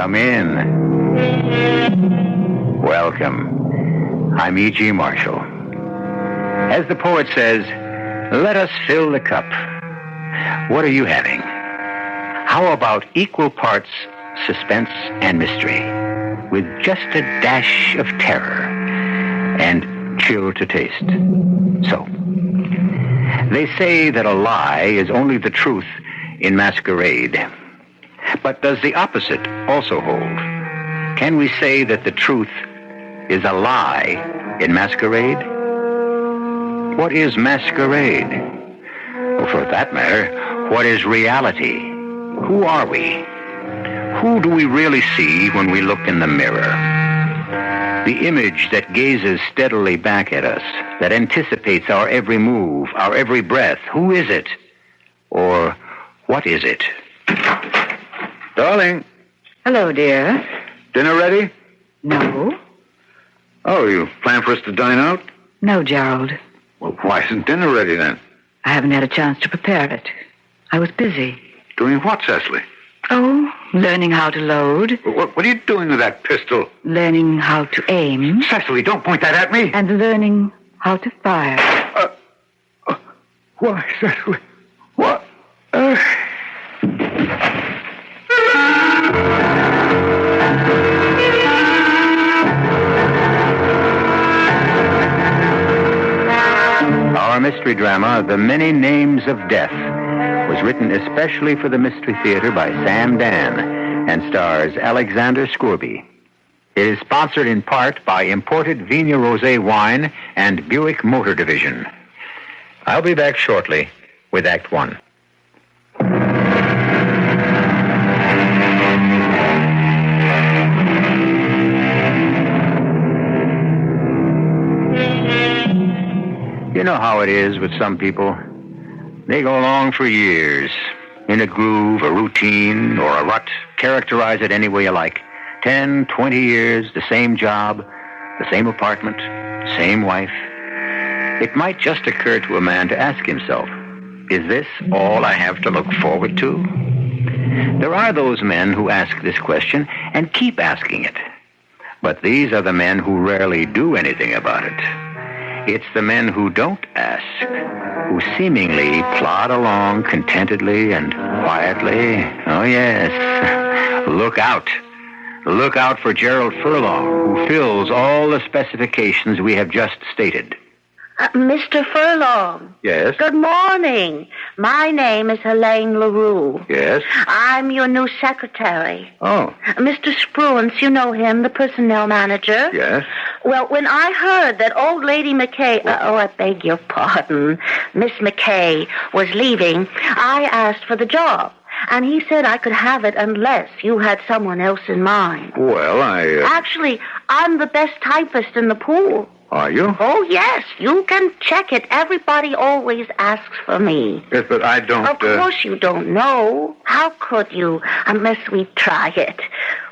Come in. Welcome. I'm E.G. Marshall. As the poet says, let us fill the cup. What are you having? How about equal parts suspense and mystery, with just a dash of terror and chill to taste? So, they say that a lie is only the truth in masquerade. But does the opposite also hold? Can we say that the truth is a lie in masquerade? What is masquerade? Well, for that matter, what is reality? Who are we? Who do we really see when we look in the mirror? The image that gazes steadily back at us, that anticipates our every move, our every breath. Who is it? Or what is it? Darling. Hello, dear. Dinner ready? No. Oh, you plan for us to dine out? No, Gerald. Well, why isn't dinner ready then? I haven't had a chance to prepare it. I was busy. Doing what, Cecily? Oh, learning how to load. What are you doing with that pistol? Learning how to aim. Cecily, don't point that at me. And learning how to fire. Why, Cecily? What? Our mystery drama, The Many Names of Death, was written especially for the Mystery Theater by Sam Dan and stars Alexander Scourby. It is sponsored in part by imported Vigna Rosé wine and Buick Motor Division. I'll be back shortly with Act One. You know how it is with some people. They go along for years, in a groove, a routine, or a rut. Characterize it any way you like. 10, 20 years, the same job, the same apartment, same wife. It might just occur to a man to ask himself, is this all I have to look forward to? There are those men who ask this question and keep asking it. But these are the men who rarely do anything about it. It's the men who don't ask, who seemingly plod along contentedly and quietly. Oh, yes. Look out. Look out for Gerald Furlong, who fills all the specifications we have just stated. Mr. Furlong. Yes? Good morning. My name is Helene LaRue. Yes? I'm your new secretary. Oh. Mr. Spruance, you know him, the personnel manager. Yes? Well, when I heard that old lady McKay, I beg your pardon, Miss McKay was leaving, I asked for the job. And he said I could have it unless you had someone else in mind. Well, Actually, I'm the best typist in the pool. Are you? Oh, yes. You can check it. Everybody always asks for me. Yes, but I don't... Of course you don't know. How could you, unless we try it?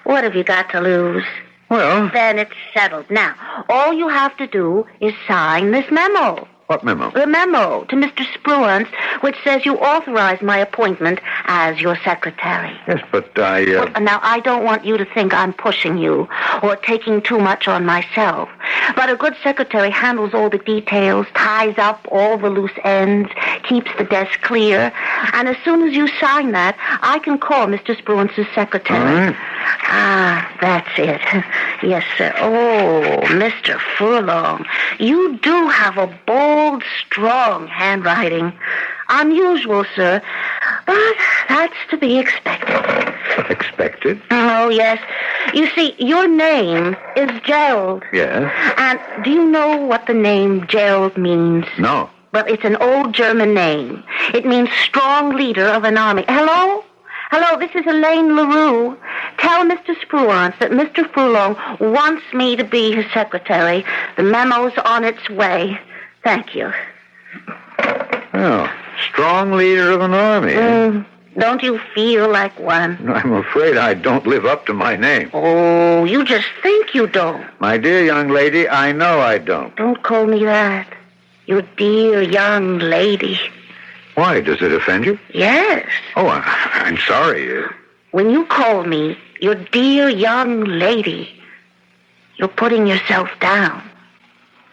What have you got to lose? Well... Then it's settled. Now, all you have to do is sign this memo. What memo? The memo to Mr. Spruance, which says you authorize my appointment as your secretary. Yes, but I... Well, now, I don't want you to think I'm pushing you or taking too much on myself. But a good secretary handles all the details, ties up all the loose ends, keeps the desk clear. And as soon as you sign that, I can call Mr. Spruance's secretary. All right. Ah, that's it. Yes, sir. Oh, Mr. Furlong, you do have a bold, strong handwriting. Unusual, sir, but that's to be expected. Expected? Oh, yes. You see, your name is Gerald. Yes? And do you know what the name Gerald means? No. Well, it's an old German name. It means strong leader of an army. Hello? Hello, this is Helene LaRue. Tell Mr. Spruance that Mr. Furlong wants me to be his secretary. The memo's on its way. Thank you. Oh, strong leader of an army. Don't you feel like one? I'm afraid I don't live up to my name. Oh, you just think you don't. My dear young lady, I know I don't. Don't call me that. You dear young lady. Why? Does it offend you? Yes. Oh, I'm sorry. when you call me your dear young lady, you're putting yourself down.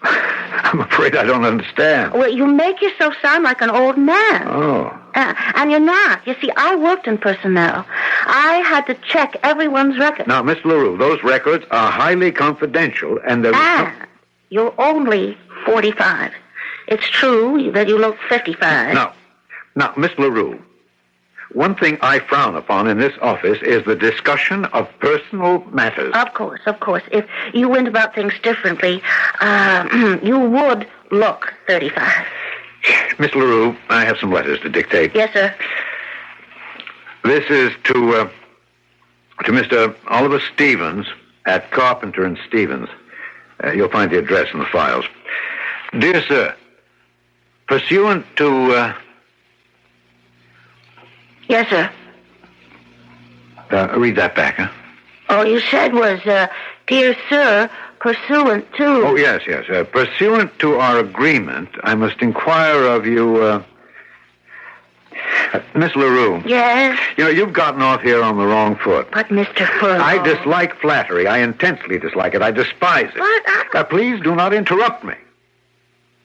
I'm afraid I don't understand. Well, you make yourself sound like an old man. Oh. And you're not. You see, I worked in personnel. I had to check everyone's record. Now, Miss LaRue, those records are highly confidential, and there is And you're only 45. It's true that you look 55. Now, Miss LaRue, one thing I frown upon in this office is the discussion of personal matters. Of course. If you went about things differently, you would look 35. Miss LaRue, I have some letters to dictate. Yes, sir. This is to Mr. Oliver Stevens at Carpenter and Stevens. You'll find the address in the files. Dear sir, pursuant to... Yes, sir. read that back, huh? All you said was, dear sir, pursuant to... Oh, yes. Pursuant to our agreement, I must inquire of you, Miss LaRue. Yes? You know, you've gotten off here on the wrong foot. But, Mr. Furlong... I dislike flattery. I intensely dislike it. I despise it. But please do not interrupt me.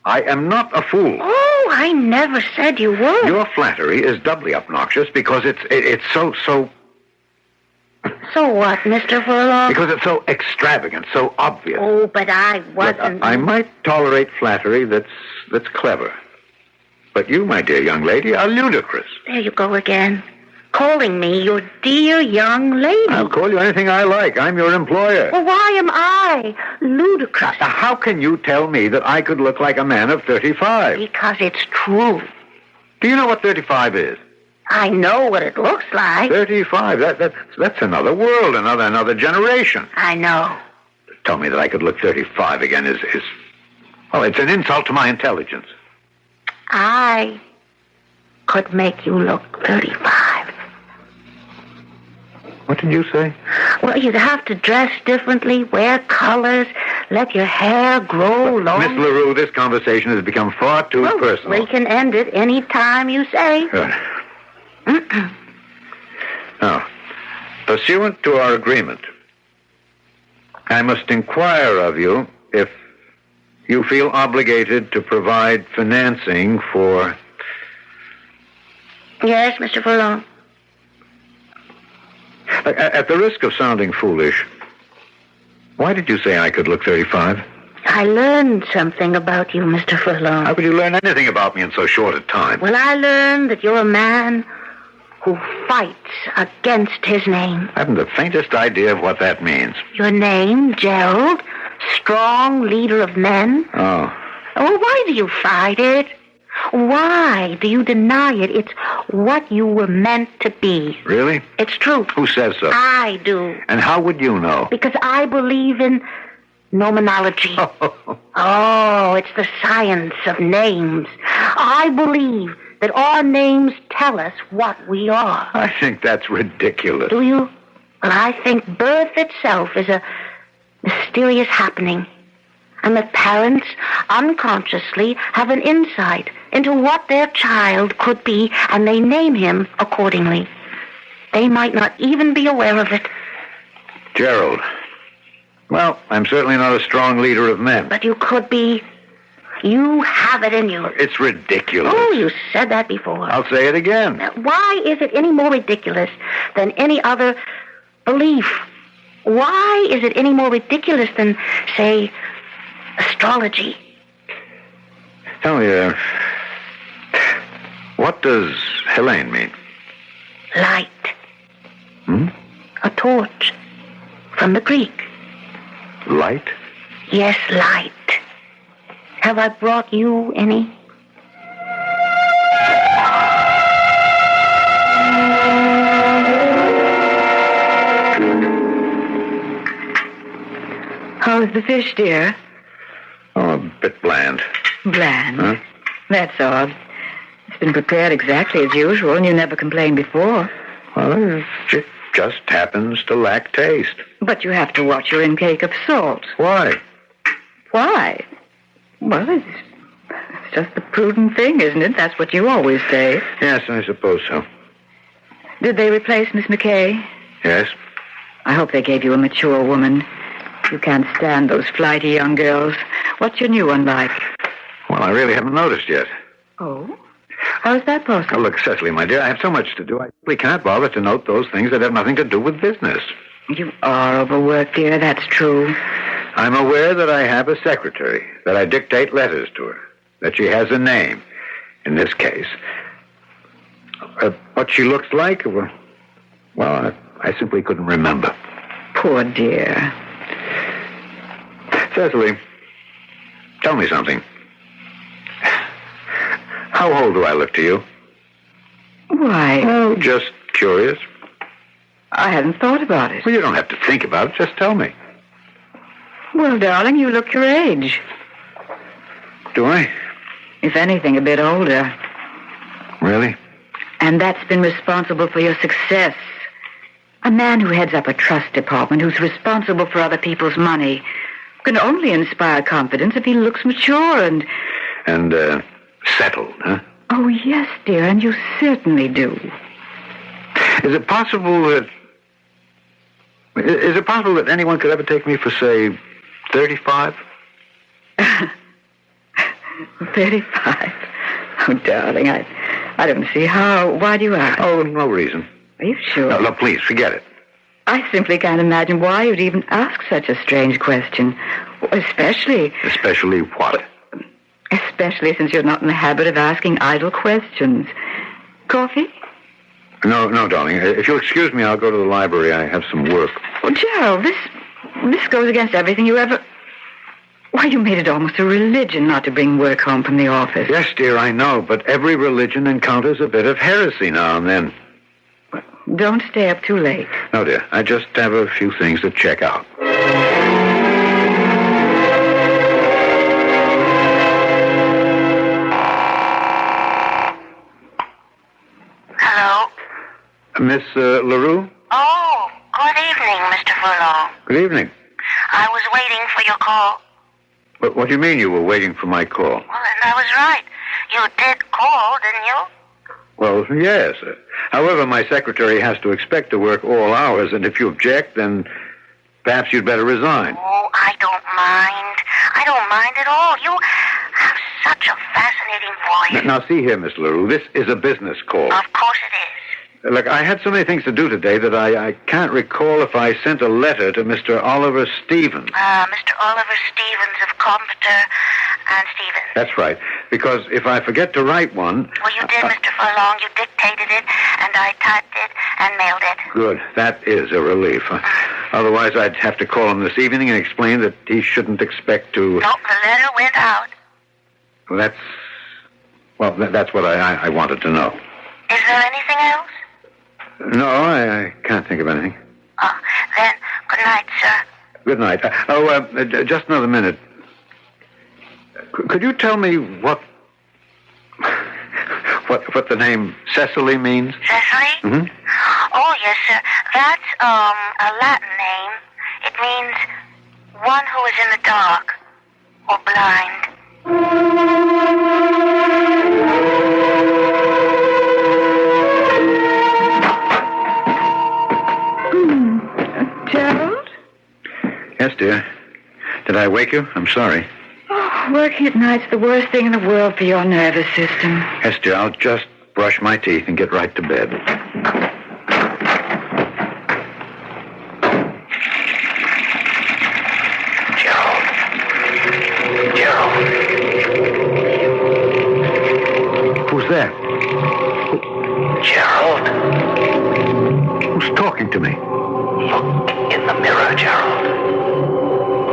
I am not a fool. Oh, I never said you were. Your flattery is doubly obnoxious because it's so... So what, Mr. Furlong? Because it's so extravagant, so obvious. Oh, but I wasn't... Look, I might tolerate flattery that's clever. But you, my dear young lady, are ludicrous. There you go again. Calling me your dear young lady. I'll call you anything I like. I'm your employer. Well, why am I ludicrous? Now, how can you tell me that I could look like a man of 35? Because it's true. Do you know what 35 is? I know what it looks like. 35, that's another world, another generation. I know. Tell me that I could look 35 again is well, it's an insult to my intelligence. I could make you look 35. What did you say? Well, you'd have to dress differently, wear colors, let your hair grow long. Miss LaRue, this conversation has become far too personal. We can end it any time you say. Good. Now, pursuant to our agreement, I must inquire of you if you feel obligated to provide financing for... Yes, Mr. Furlong. At the risk of sounding foolish, why did you say I could look 35? I learned something about you, Mr. Furlong. How could you learn anything about me in so short a time? Well, I learned that you're a man who fights against his name. I haven't the faintest idea of what that means. Your name, Gerald, strong leader of men. Oh. Oh, why do you fight it? Why do you deny it? It's what you were meant to be. Really? It's true. Who says so? I do. And how would you know? Because I believe in nomenology. Oh, it's the science of names. I believe that our names tell us what we are. I think that's ridiculous. Do you? Well, I think birth itself is a mysterious happening. And that parents unconsciously have an insight into what their child could be, and they name him accordingly. They might not even be aware of it. Gerald. Well, I'm certainly not a strong leader of men. But you could be. You have it in you. It's ridiculous. Oh, you said that before. I'll say it again. Now, why is it any more ridiculous than any other belief? Why is it any more ridiculous than, say, astrology? Tell me, what does Helene mean? Light. Hmm? A torch. From the Greek. Light? Yes, light. Have I brought you any? How's the fish, dear? Oh, a bit bland. Bland. Huh? That's odd. It's been prepared exactly as usual, and you never complained before. Well, it just happens to lack taste. But you have to watch your intake of salt. Why? Why? Well, it's just the prudent thing, isn't it? That's what you always say. Yes, I suppose so. Did they replace Miss McKay? Yes. I hope they gave you a mature woman. You can't stand those flighty young girls. What's your new one like? Well, I really haven't noticed yet. Oh? How is that possible? Oh, look, Cecily, my dear, I have so much to do. I simply can't bother to note those things that have nothing to do with business. You are overworked, dear. That's true. I'm aware that I have a secretary, that I dictate letters to her, that she has a name, in this case. What she looks like, well, I simply couldn't remember. Poor dear. Cecily, tell me something. How old do I look to you? Why? Oh, just curious. I hadn't thought about it. Well, you don't have to think about it. Just tell me. Well, darling, you look your age. Do I? If anything, a bit older. Really? And that's been responsible for your success. A man who heads up a trust department, who's responsible for other people's money, can only inspire confidence if he looks mature and... And, settled, huh? Oh, yes, dear, and you certainly do. Is it possible that anyone could ever take me for, say, 35? 35? Oh, darling, I don't see how. Why do you ask? Oh, no reason. Are you sure? No, please, forget it. I simply can't imagine why you'd even ask such a strange question. Especially... Especially what? Especially since you're not in the habit of asking idle questions. Coffee? No, darling. If you'll excuse me, I'll go to the library. I have some work. Well, Gerald, this goes against everything you ever... Why, you made it almost a religion not to bring work home from the office. Yes, dear, I know, but every religion encounters a bit of heresy now and then. Don't stay up too late. No, dear, I just have a few things to check out. Hello? Miss LaRue? Oh, good evening, Mr. Furlong. Good evening. I was waiting for your call. What do you mean you were waiting for my call? Well, and I was right. You did call, didn't you? Well, yes. However, my secretary has to expect to work all hours, and if you object, then perhaps you'd better resign. Oh, I don't mind. I don't mind at all. You have such a fascinating voice. Now, see here, Miss LaRue, this is a business call. Of course it is. Look, I had so many things to do today that I can't recall if I sent a letter to Mr. Oliver Stevens. Mr. Oliver Stevens of Computer and Stevens. That's right, because if I forget to write one... Well, you did, Mr. Furlong. You dictated it, and I typed it and mailed it. Good. That is a relief. Otherwise, I'd have to call him this evening and explain that he shouldn't expect to... Nope, the letter went out. That's what I wanted to know. Is there anything else? No, I can't think of anything. Oh, then, good night, sir. Good night. Just another minute. Could you tell me what the name Cecily means? Cecily? Mm-hmm. Oh, yes, sir. That's, a Latin name. It means one who is in the dark or blind. Gerald? Yes, dear. Did I wake you? I'm sorry. Oh, working at night's the worst thing in the world for your nervous system. Yes, dear, I'll just brush my teeth and get right to bed. Gerald. Who's there? Gerald, Who's talking to me? look in the mirror, Gerald.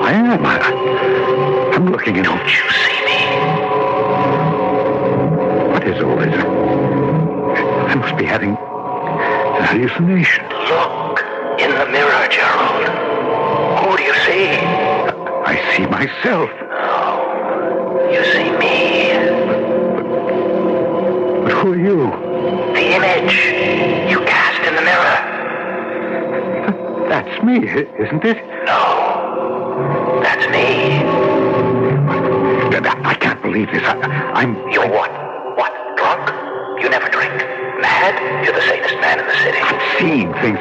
I am. I'm looking in. Don't you see me? What is all this? I must be having an hallucination. Look in the mirror, Gerald. Who do you see? I see myself. Oh, you see me. But who are you? The image you cast in the mirror. That's me, isn't it? No, that's me. I can't believe this. I'm... You're what? What, drunk? You never drink. Mad? You're the safest man in the city. Seeing things.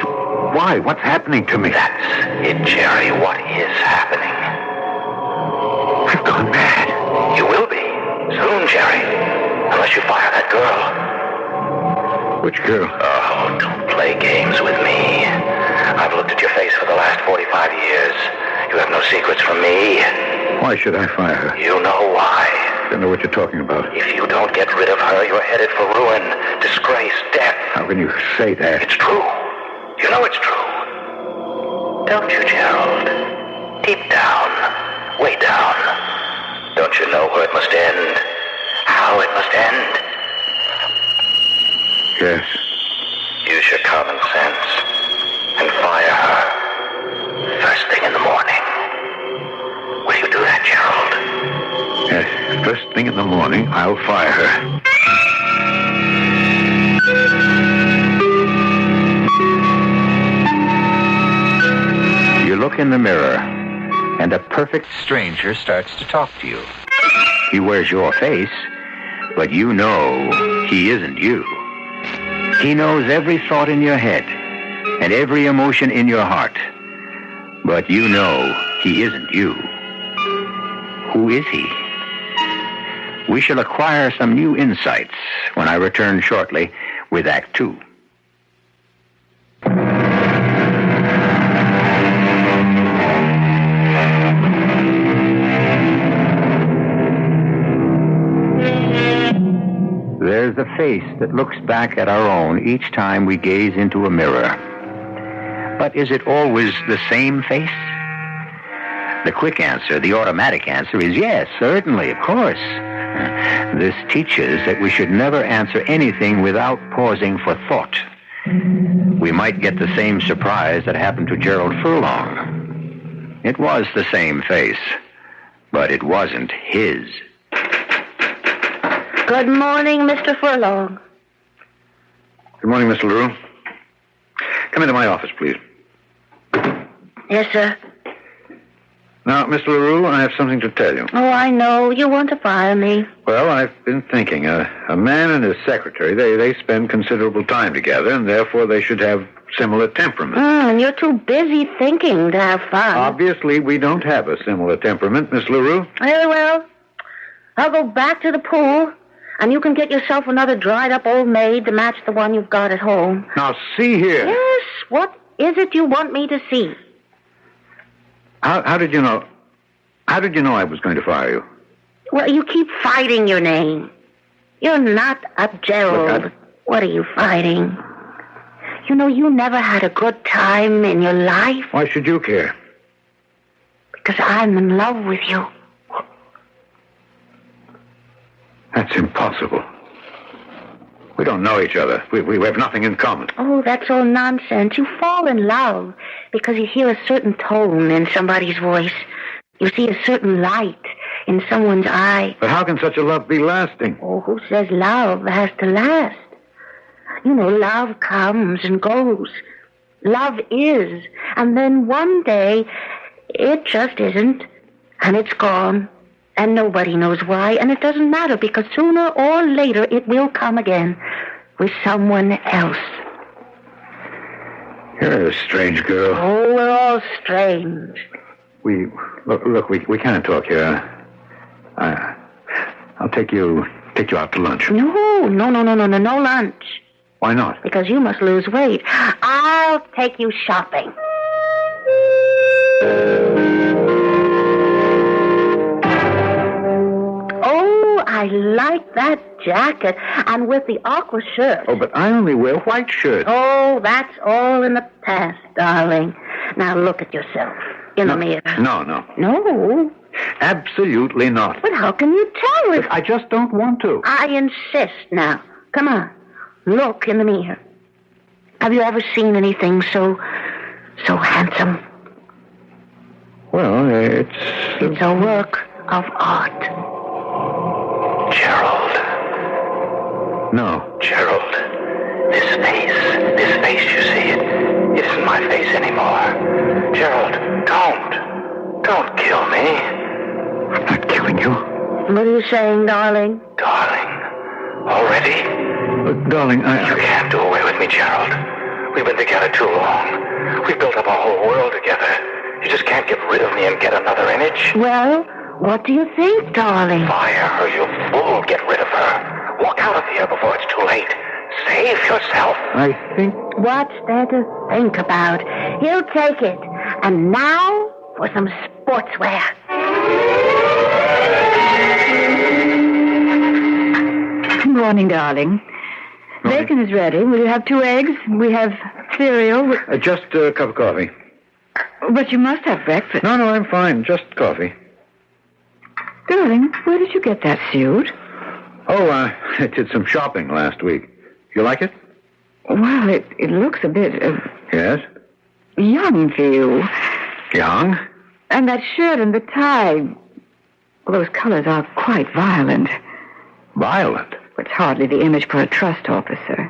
Why? What's happening to me? That's it, Jerry. What is happening? I've gone mad. You will be. Soon, Jerry. Unless you fire that girl. Which girl? Oh, don't play games with me. I've looked at your face for the last 45 years. You have no secrets from me. Why should I fire her? You know why. I don't know what you're talking about. If you don't get rid of her, you're headed for ruin, disgrace, death. How can you say that? It's true. You know it's true. Don't you, Gerald? Deep down, way down. Don't you know where it must end? How it must end? Yes. Use your common sense and fire her first thing in the morning. Will you do that, Gerald? Yes. First thing in the morning, I'll fire her. You look in the mirror, and a perfect stranger starts to talk to you. He wears your face, but you know he isn't you. He knows every thought in your head and every emotion in your heart, but you know he isn't you. Who is he? We shall acquire some new insights when I return shortly with Act 2. There's a face that looks back at our own each time we gaze into a mirror. But is it always the same face? The quick answer, the automatic answer is yes, certainly, of course. This teaches that we should never answer anything without pausing for thought. We might get the same surprise that happened to Gerald Furlong. It was the same face, but it wasn't his. Good morning, Mr. Furlong. Good morning, Mr. LaRue. Come into my office, please. Yes, sir. Now, Mr. LaRue, I have something to tell you. Oh, I know. You want to fire me. Well, I've been thinking. A man and his secretary, they spend considerable time together, and therefore they should have similar temperaments. You're too busy thinking to have fun. Obviously, we don't have a similar temperament, Miss LaRue. Very well. I'll go back to the pool, and you can get yourself another dried-up old maid to match the one you've got at home. Now, see here. Yes, what is it you want me to see? How did you know? How did you know I was going to fire you? Well, you keep fighting your name. You're not a Gerald. Look, What are you fighting? You know, you never had a good time in your life. Why should you care? Because I'm in love with you. That's impossible. We don't know each other. We have nothing in common. Oh, that's all nonsense. You fall in love because you hear a certain tone in somebody's voice. You see a certain light in someone's eye. But how can such a love be lasting? Oh, who says love has to last? You know, love comes and goes. Love is. And then one day, it just isn't. And it's gone. And nobody knows why. And it doesn't matter because sooner or later it will come again with someone else. You're a strange girl. Oh, we're all strange. Look, we can't talk here. I'll take you out to lunch. No lunch. Why not? Because you must lose weight. I'll take you shopping. Oh, I like that jacket. And with the aqua shirt. Oh, but I only wear white shirts. Oh, that's all in the past, darling. Now look at yourself in the mirror. No. No? Absolutely not. But how can you tell if... I just don't want to. I insist now. Come on. Look in the mirror. Have you ever seen anything so handsome? Well, it's a work of art. Gerald. No. Gerald. This face, you see, it isn't my face anymore. Gerald, don't kill me. I'm not killing you. What are you saying, darling? Darling, already? Look, darling, You can't do away with me, Gerald. We've been together too long. We've built up our whole world together. You just can't get rid of me and get another image. Well, what do you think, darling? Fire her, you fool. Get rid of her. Walk out of here before it's too late. Save yourself. I think... What's there to think about? He'll take it. And now for some sportswear. Good morning, darling. Bacon is ready. Will you have 2 eggs? We have cereal. Just a cup of coffee. But you must have breakfast. No, I'm fine. Just coffee. Darling, where did you get that suit? Oh, I did some shopping last week. You like it? Well, it looks a bit Yes. young for you. Young? And that shirt and the tie, well, those colors are quite violent. Violent? It's hardly the image for a trust officer.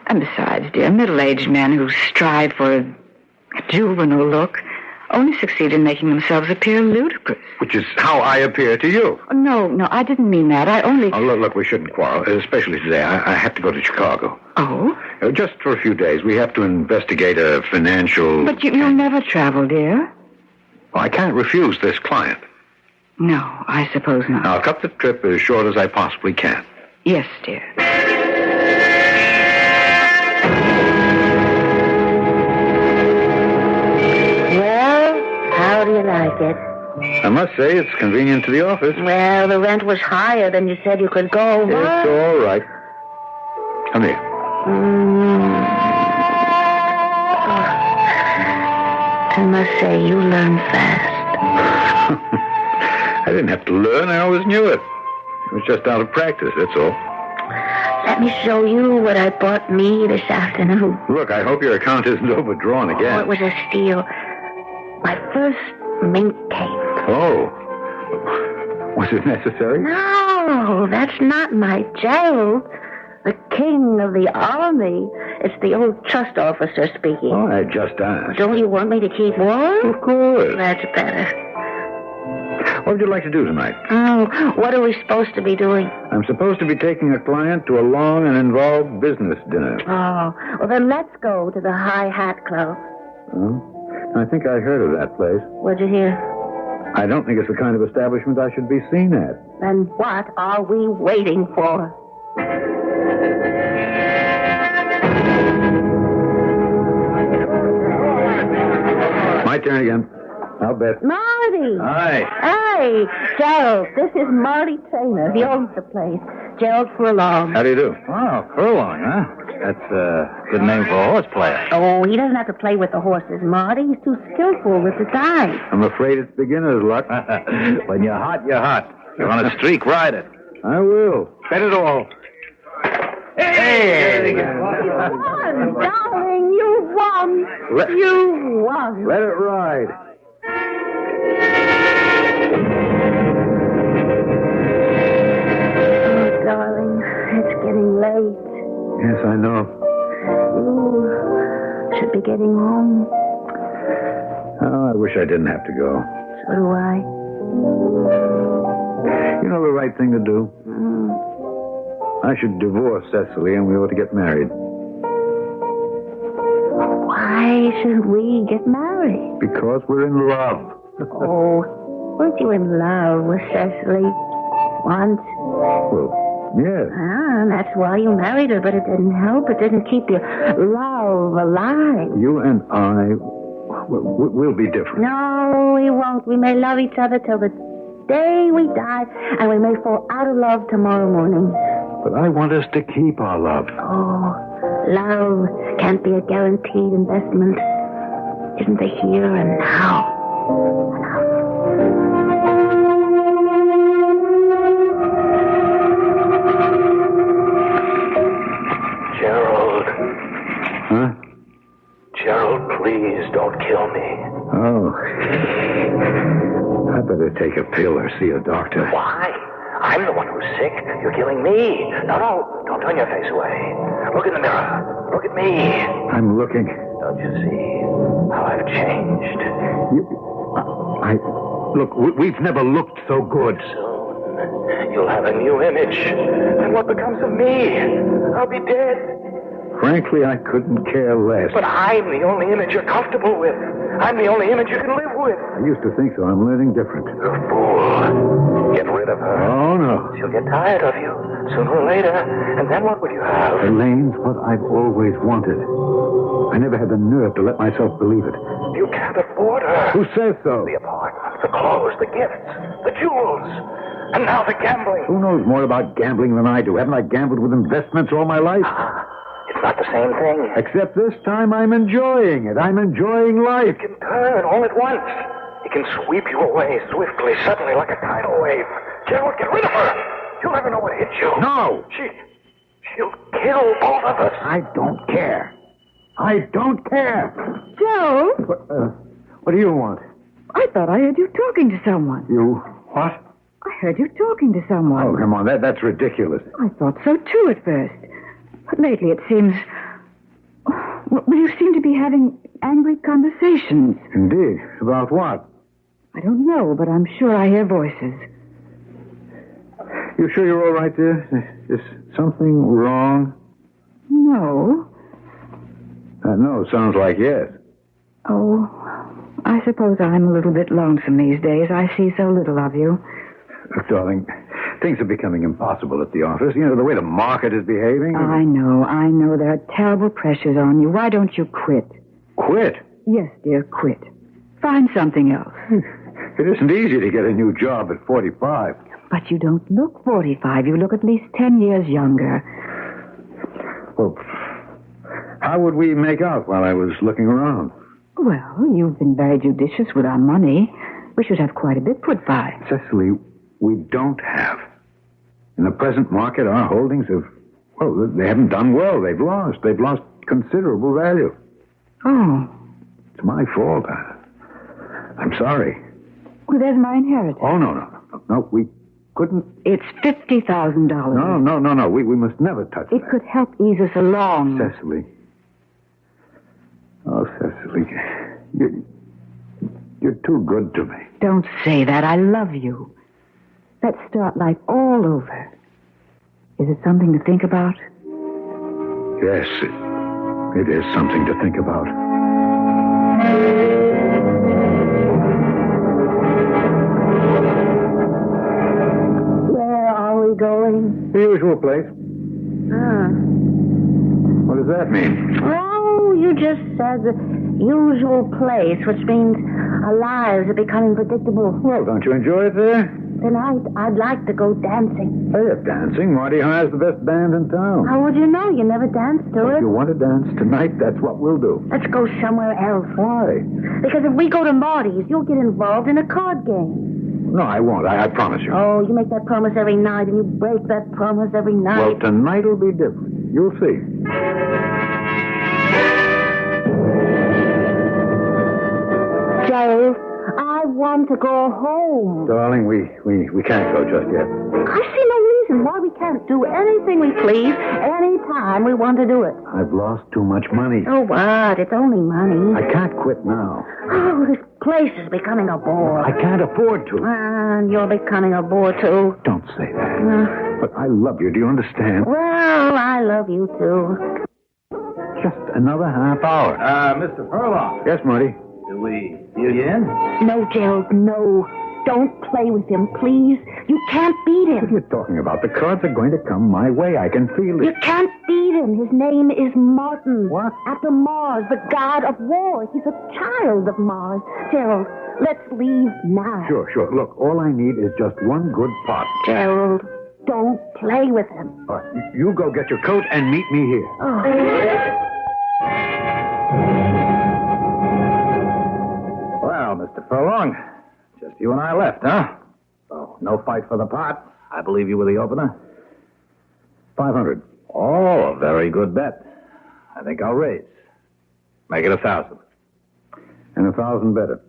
And besides, dear, middle-aged men who strive for a juvenile look only succeed in making themselves appear ludicrous. Which is how I appear to you. Oh, no, I didn't mean that. I only... Oh, look, we shouldn't quarrel, especially today. I have to go to Chicago. Oh? Just for a few days. We have to investigate a financial... But you'll never travel, dear. Well, I can't refuse this client. No, I suppose not. I'll cut the trip as short as I possibly can. Yes, dear. Well, how do you like it? I must say it's convenient to the office. Well, the rent was higher than you said you could go. It's all right. Come here. I must say, you learn fast. I didn't have to learn. I always knew it. It was just out of practice, that's all. Let me show you what I bought me this afternoon. Look, I hope your account isn't overdrawn again. Oh, it was a steal. My first mink cape. Oh. Was it necessary? No, that's not my Gerald. The king of the army. It's the old trust officer speaking. Oh, I just asked. Don't you want me to keep warm? Of course. That's better. What would you like to do tonight? Oh, what are we supposed to be doing? I'm supposed to be taking a client to a long and involved business dinner. Oh, well, then let's go to the High Hat Club. Oh, I think I heard of that place. What'd you hear? I don't think it's the kind of establishment I should be seen at. Then what are we waiting for? My turn again. I'll bet. Marty! Hi. Hey, Gerald, this is Marty Trainer. He owns the place. Gerald Furlong. How do you do? Oh, Furlong, huh? That's a good name for a horse player. Oh, he doesn't have to play with the horses, Marty. He's too skillful with the dice. I'm afraid it's beginner's luck. When you're hot, you're hot. You're on a streak, ride it. I will. Bet it all. Hey! You won, darling. You won. You won. Let it ride. Oh, darling, it's getting late. Yes, I know. You should be getting home. Oh, I wish I didn't have to go. So do I. You know the right thing to do? I should divorce Cecily and we ought to get married. Why should we get married? Because we're in love. Oh, weren't you in love with Cecily once? Well, yes. Ah, that's why you married her, but it didn't help. It didn't keep your love alive. You and I, we'll be different. No, we won't. We may love each other till the day we die, and we may fall out of love tomorrow morning. But I want us to keep our love. Oh, love can't be a guaranteed investment. Isn't the here and now. Gerald. Huh? Gerald, please don't kill me. Oh. I better take a pill or see a doctor. Why? I'm the one who's sick. You're killing me. No, don't turn your face away. Look in the mirror. Look at me. I'm looking. Don't you see how I've changed? Look, we've never looked so good. Soon You'll have a new image. And what becomes of me? I'll be dead. Frankly, I couldn't care less. But I'm the only image you're comfortable with. I'm the only image you can live with. I used to think so. I'm learning different. You fool. Get rid of her. Oh, no. She'll get tired of you sooner or later. And then what will you have? Helene's what I've always wanted. I never had the nerve to let myself believe it. You can't afford her. Who says so? The apartment, the clothes, the gifts, the jewels. And now the gambling. Who knows more about gambling than I do? Haven't I gambled with investments all my life? It's not the same thing. Except this time I'm enjoying it. I'm enjoying life. It can turn all at once. It can sweep you away swiftly, suddenly, like a tidal wave. Gerald, get rid of her. You'll never know what hit you. No. She'll kill both of us. I don't care. I don't care. Gerald? What do you want? I thought I heard you talking to someone. You what? I heard you talking to someone. Oh, come on. That's ridiculous. I thought so, too, at first. But lately it seems... Well, you seem to be having angry conversations. Indeed. About what? I don't know, but I'm sure I hear voices. You sure you're all right there? Is something wrong? No. No, sounds like yes. Oh, I suppose I'm a little bit lonesome these days. I see so little of you. Look, darling, things are becoming impossible at the office. You know, the way the market is behaving. I know. There are terrible pressures on you. Why don't you quit? Quit? Yes, dear, quit. Find something else. It isn't easy to get a new job at 45. But you don't look 45. You look at least 10 years younger. Well, how would we make out while I was looking around? Well, you've been very judicious with our money. We should have quite a bit put by. Cecily, we don't have. In the present market, our holdings have, well, they haven't done well. They've lost considerable value. Oh. It's my fault. I'm sorry. Well, there's my inheritance. Oh, no, we couldn't. It's $50,000. No. We must never touch it that. Could help ease us along. Cecily. Oh, Cecily. You're too good to me. Don't say that. I love you. Let's start life all over. Is it something to think about? Yes, it is something to think about. Where are we going? The usual place. Ah. What does that mean? Oh, you just said the usual place, which means our lives are becoming predictable. Well, don't you enjoy it there? Tonight, I'd like to go dancing. Hey, dancing. Marty hires the best band in town. How would you know? You never danced to If it. you want to dance tonight, that's what we'll do. Let's go somewhere else. Why? Because if we go to Marty's, you'll get involved in a card game. No, I won't. I promise you. Oh, you make that promise every night, and you break that promise every night. Well, tonight'll be different. You'll see. Gerald, I want to go home. Darling, we can't go just yet. I see no reason why we can't do anything we please any time we want to do it. I've lost too much money. Oh, what? It's only money. I can't quit now. Oh, this place is becoming a bore. I can't afford to. And you're becoming a bore, too. Don't say that. But I love you. Do you understand? Well, I love you, too. Just another half hour. Mr. Furlong. Yes, Marty. Do we deal you in? No, Gerald, no. Don't play with him, please. You can't beat What are him. you talking about? The cards are going to come my way. I can feel You it. can't beat him. His name is Martin. What? After Mars, the god of war. He's a child of Mars. Gerald, let's leave now. Sure. Look, all I need is just one good pot. Gerald, don't play with him. You go get your coat and meet me here. Oh. Well, Mr. Furlong, just you and I left, huh? So, no fight for the pot. I believe you were the opener. 500. Oh, a very good bet. I think I'll raise. Make it 1,000. And 1,000 better.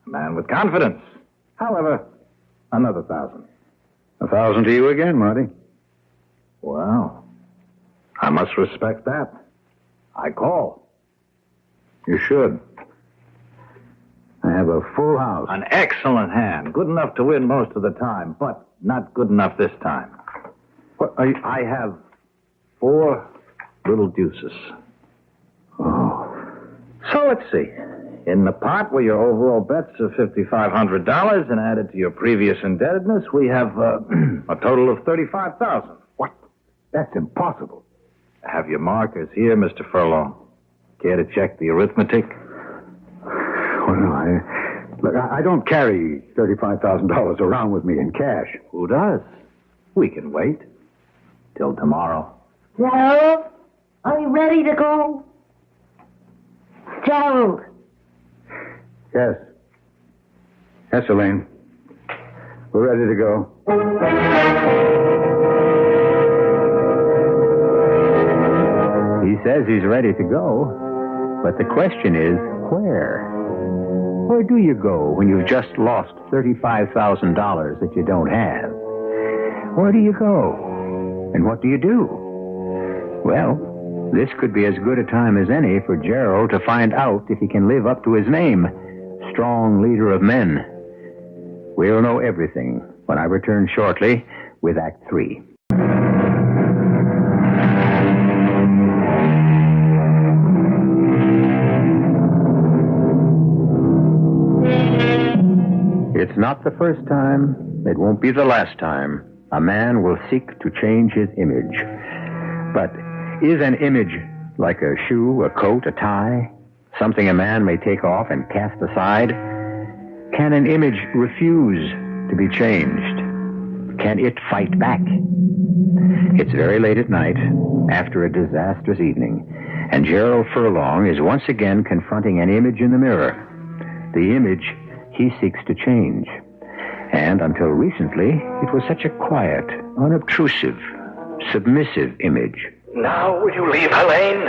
A man with confidence. However, another 1,000. 1,000 to you again, Marty. Well, I must respect that. I call. You should. I have have a full house. An excellent hand. Good enough to win most of the time, but not good enough this time. I have 4 little deuces. Oh. So let's see. In the pot where your overall bets of $5,500 and added to your previous indebtedness, we have a total of $35,000. What? That's impossible. I have your markers here, Mr. Furlong. Care to check the arithmetic? Well, no, I don't carry $35,000 around with me in cash. Who does? We can wait till tomorrow. Gerald, are you ready to go? Gerald. Yes. Yes, Helene. We're ready to go. He says he's ready to go, but the question is, where? Where do you go when you've just lost $35,000 that you don't have? Where do you go? And what do you do? Well, this could be as good a time as any for Gerald to find out if he can live up to his name, strong leader of men. We'll know everything when I return shortly with Act 3. It's not the first time, it won't be the last time, a man will seek to change his image. But is an image like a shoe, a coat, a tie, something a man may take off and cast aside? Can an image refuse to be changed? Can it fight back? It's very late at night, after a disastrous evening, and Gerald Furlong is once again confronting an image in the mirror. The image he seeks to change. And until recently, it was such a quiet, unobtrusive, submissive image. Now will you leave Helene?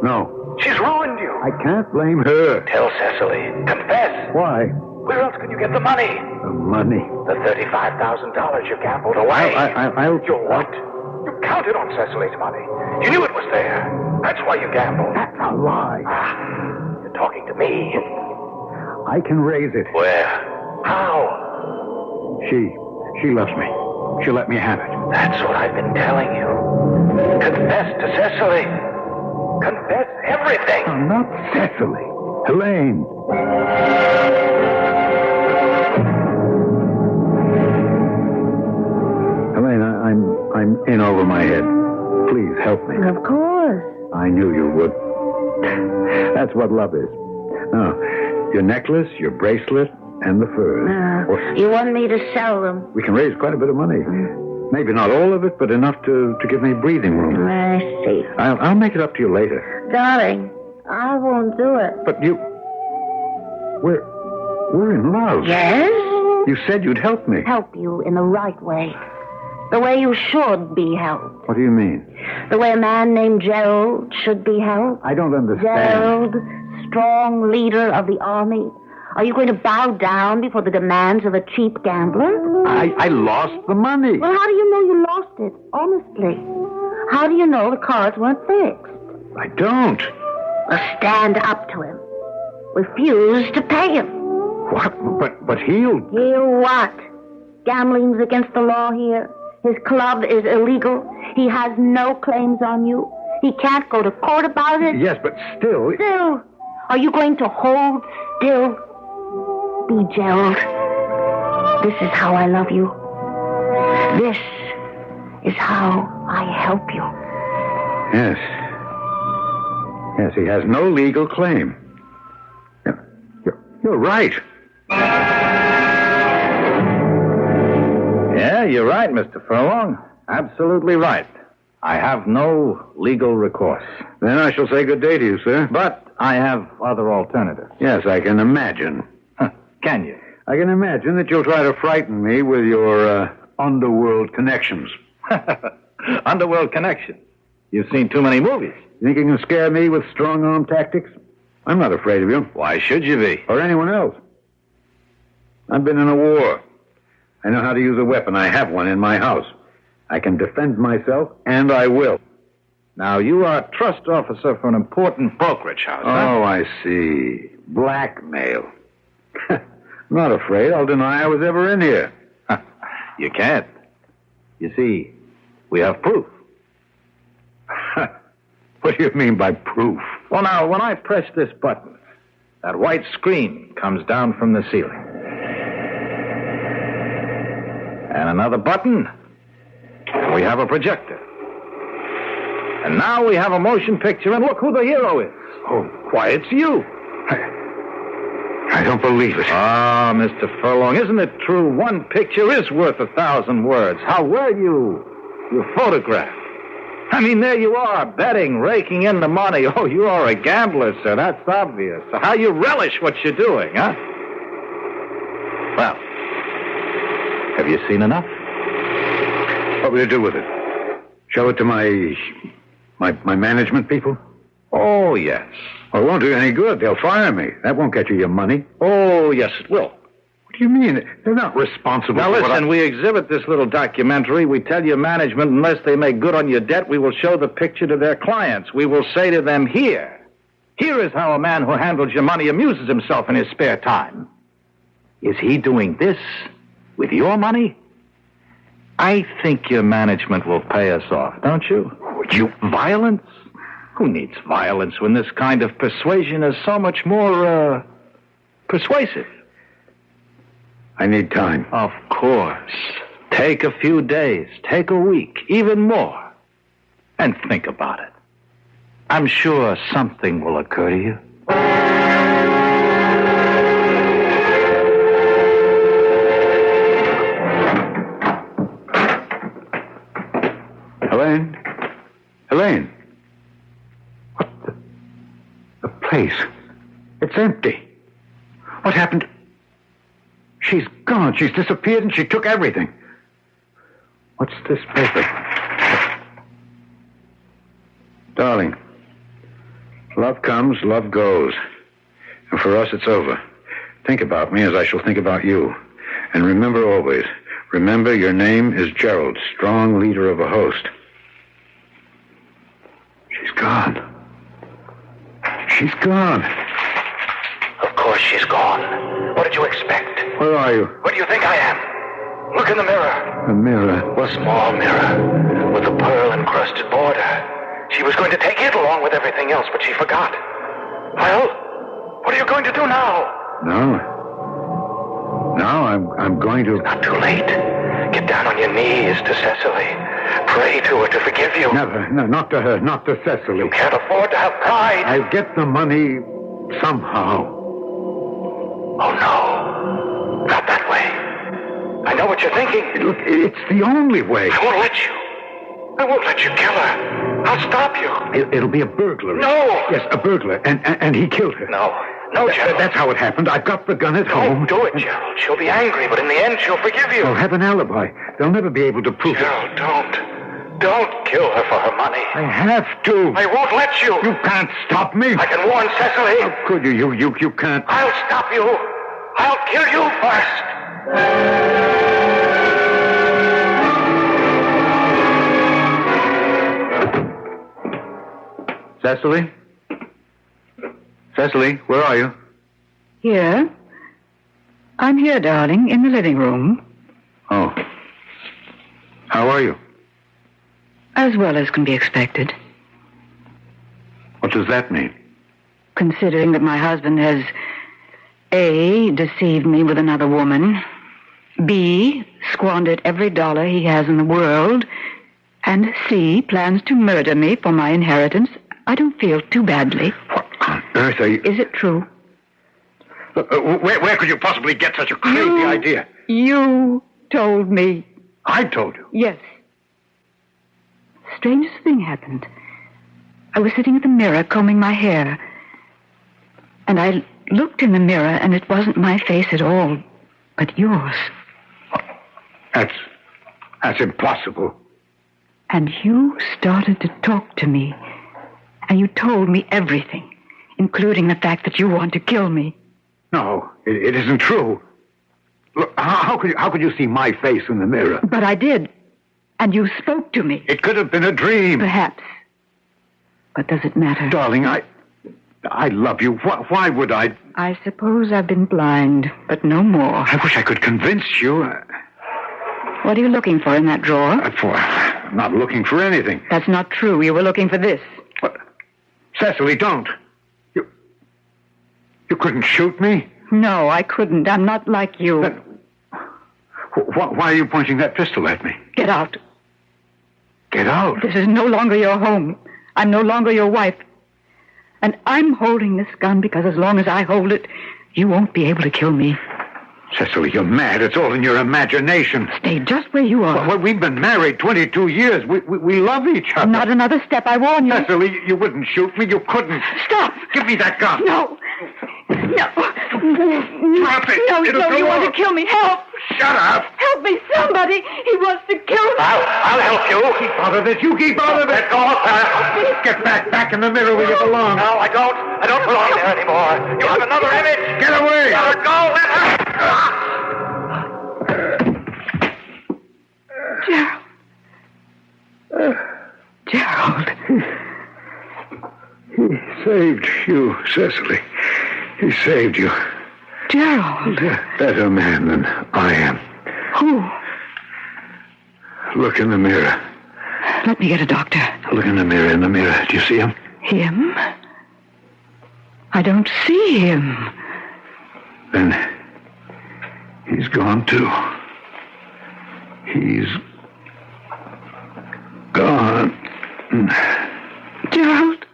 No. She's ruined you. I can't blame her. Tell Cecily. Confess. Why? Where else can you get the money? The money. The $35,000 you gambled away. I'll... You what? You counted on Cecily's money. You knew it was there. That's why you gambled. That's a lie. You're talking to me. I can raise it. Where? How? She loves me. She'll let me have it. That's what I've been telling you. Confess to Cecily. Confess everything. No, not Cecily. Helene. Helene, I'm in over my head. Please help me. Of course. I knew you would. That's what love is. Now, your necklace, your bracelet, and the furs. You want me to sell them? We can raise quite a bit of money. Maybe not all of it, but enough to give me breathing room. I see. I'll make it up to you later. Darling, I won't do it. But you... We're in love. Yes? You said you'd help me. Help you in the right way. The way you should be helped. What do you mean? The way a man named Gerald should be helped. I don't understand. Gerald, strong leader of the army. Are you going to bow down before the demands of a cheap gambler? I lost the money. Well, how do you know you lost it? Honestly. How do you know the cards weren't fixed? I don't. Well, stand up to him. Refuse to pay him. What? But he'll... He'll what? Gambling's against the law here. His club is illegal. He has no claims on you. He can't go to court about it. Yes, but still... Still? Are you going to hold still? Be Gerald. This is how I love you. This is how I help you. Yes. Yes, he has no legal claim. You're right. Yeah, you're right, Mr. Furlong. Absolutely right. I have no legal recourse. Then I shall say good day to you, sir. But I have other alternatives. Yes, I can imagine. Can you? I can imagine that you'll try to frighten me with your underworld connections. Underworld connection? You've seen too many movies. You think you can scare me with strong-arm tactics? I'm not afraid of you. Why should you be? Or anyone else. I've been in a war. I know how to use a weapon. I have one in my house. I can defend myself, and I will. Now, you are a trust officer for an important brokerage house, huh? Oh, I see. Blackmail. I'm not afraid. I'll deny I was ever in here. You can't. You see, we have proof. What do you mean by proof? Well, now, when I press this button, that white screen comes down from the ceiling. And another button, and we have a projector. And now we have a motion picture, and look who the hero is. Oh, Why, it's you. I don't believe it. Ah, Mr. Furlong, isn't it true? One picture is worth 1,000 words. How were you? You photographed. I mean, there you are, betting, raking in the money. Oh, you are a gambler, sir. That's obvious. So how you relish what you're doing, huh? Well, have you seen enough? What will you do with it? Show it to my management people? Oh, yes. Well, it won't do any good. They'll fire me. That won't get you your money. Oh, yes, it will. What do you mean? They're not responsible Now, for listen, we exhibit this little documentary. We tell your management, unless they make good on your debt, we will show the picture to their clients. We will say to them, here is how a man who handles your money amuses himself in his spare time. Is he doing this with your money? I think your management will pay us off, don't you? Violence? Who needs violence when this kind of persuasion is so much more, persuasive? I need time. Of course. Take a few days, take a week, even more. And think about it. I'm sure something will occur to you. Helene? Helene? What the place? It's empty. What happened? She's gone. She's disappeared and she took everything. What's this paper? Darling, love comes, love goes. And for us, it's over. Think about me as I shall think about you. And remember always, remember your name is Gerald, strong leader of a host. She's gone. She's gone. Of course she's gone. What did you expect? Where are you? What do you think I am? Look in the mirror. A mirror. A small mirror with a pearl-encrusted border. She was going to take it along with everything else, but she forgot. Well, what are you going to do now? No. Now I'm going to... Not too late. Get down on your knees to Cecily. Pray to her to forgive you. Never. No, not to her. Not to Cecily. You can't afford to have pride. I'll get the money somehow. Oh, no. Not that way. I know what you're thinking. Look, it's the only way. I won't let you. I won't let you kill her. I'll stop you. It'll be a burglary. No. Yes, a burglar. And he killed her. No, Gerald. That's how it happened. I've got the gun at home. Don't do it, Gerald. She'll be angry, but in the end, she'll forgive you. I'll have an alibi. They'll never be able to prove Gerald, it. Don't kill her for her money. I have to. I won't let you. You can't stop me. I can warn Cecily. How could you? You can't. I'll stop you. I'll kill you first. Cecily? Cecily, where are you? Here? I'm here, darling, in the living room. Oh. How are you? As well as can be expected. What does that mean? Considering that my husband has A, deceived me with another woman, B, squandered every dollar he has in the world, and C, plans to murder me for my inheritance, I don't feel too badly. What on earth are you... Is it true? Where could you possibly get such a crazy idea? You told me. I told you. Yes. Strangest thing happened. I was sitting at the mirror combing my hair, and I looked in the mirror, and it wasn't my face at all, but yours. That's impossible. And you started to talk to me, and you told me everything, including the fact that you want to kill me. No, it isn't true. Look, how could you see my face in the mirror? But I did, and you spoke to me. It could have been a dream. Perhaps. But does it matter? Darling, I love you. Why would I? I suppose I've been blind, but no more. I wish I could convince you. What are you looking for in that drawer? I'm not looking for anything. That's not true. You were looking for this. What? Cecily, don't. You couldn't shoot me? No, I couldn't. I'm not like you. Then, why are you pointing that pistol at me? Get out. Get out? This is no longer your home. I'm no longer your wife. And I'm holding this gun because as long as I hold it, you won't be able to kill me. Cecily, you're mad. It's all in your imagination. Stay just where you are. Well, we've been married 22 years. We love each other. Not another step, I warn you. Cecily, you wouldn't shoot me. You couldn't. Stop. Give me that gun. No. No. Drop it. No, It'll no, go you want off. to kill me. Help. Shut up. Help me, somebody. He wants to kill me. I'll help you. Keep out of this. You keep out of it. Let go of her. Get back in the middle where you belong. No, I don't. I don't belong there anymore. You have another image. Get away. Let her go. Let her. Gerald. He saved you, Cecily. He saved you. Gerald. He's a better man than I am. Who? Look in the mirror. Let me get a doctor. Look in the mirror. Do you see him? Him? I don't see him. Then he's gone too. He's gone. Gerald.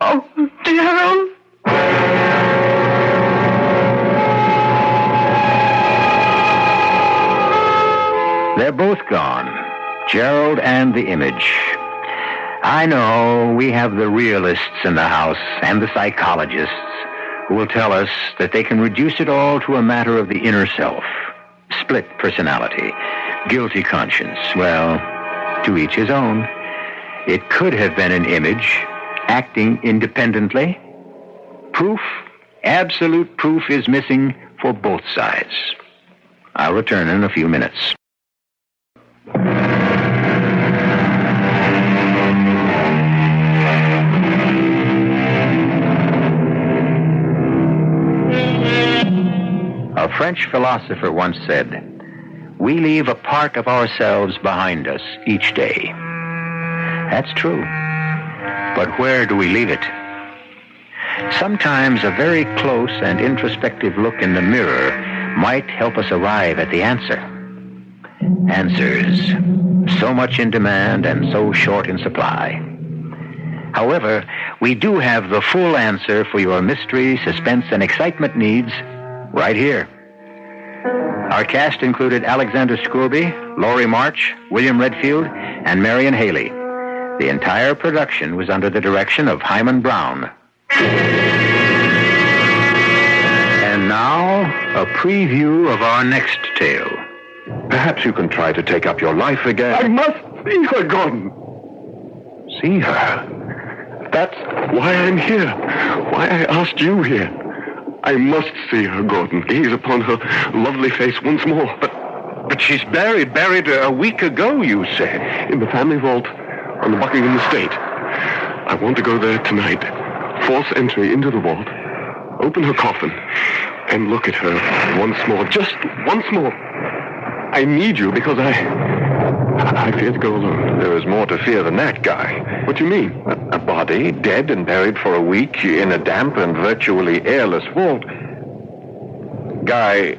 Oh, Gerald. They're both gone, Gerald and the image. I know we have the realists in the house and the psychologists who will tell us that they can reduce it all to a matter of the inner self, split personality, guilty conscience. Well, to each his own. It could have been an image acting independently. Proof, absolute proof, is missing for both sides. I'll return in a few minutes. A French philosopher once said, "We leave a part of ourselves behind us each day." That's true. But where do we leave it? Sometimes a very close and introspective look in the mirror might help us arrive at the answer. Answers, so much in demand and so short in supply. However, we do have the full answer for your mystery, suspense, and excitement needs right here. Our cast included Alexander Scrooby, Laurie March, William Redfield, and Marion Haley. The entire production was under the direction of Hyman Brown. And now, a preview of our next tale. Perhaps you can try to take up your life again. I must see her, Gordon. See her? That's why I'm here. Why I asked you here. I must see her, Gordon. Gaze upon her lovely face once more. But she's buried a week ago, you said. In the family vault on the Buckingham estate. I want to go there tonight. Force entry into the vault. Open her coffin. And look at her once more. Just once more. I need you because I fear to go alone. There is more to fear than that, Guy. What do you mean? A body dead and buried for a week in a damp and virtually airless vault. Guy,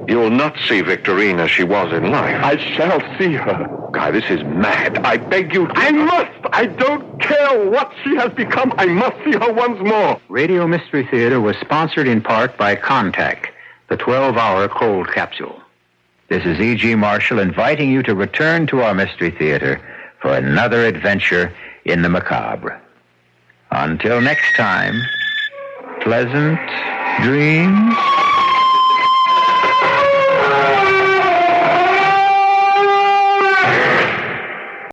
you'll not see Victorine as she was in life. I shall see her. Guy, this is mad. I beg you to... I must! I don't care what she has become. I must see her once more. Radio Mystery Theater was sponsored in part by Contact, the 12-hour cold capsule. This is E.G. Marshall inviting you to return to our Mystery Theater for another adventure in the macabre. Until next time, pleasant dreams.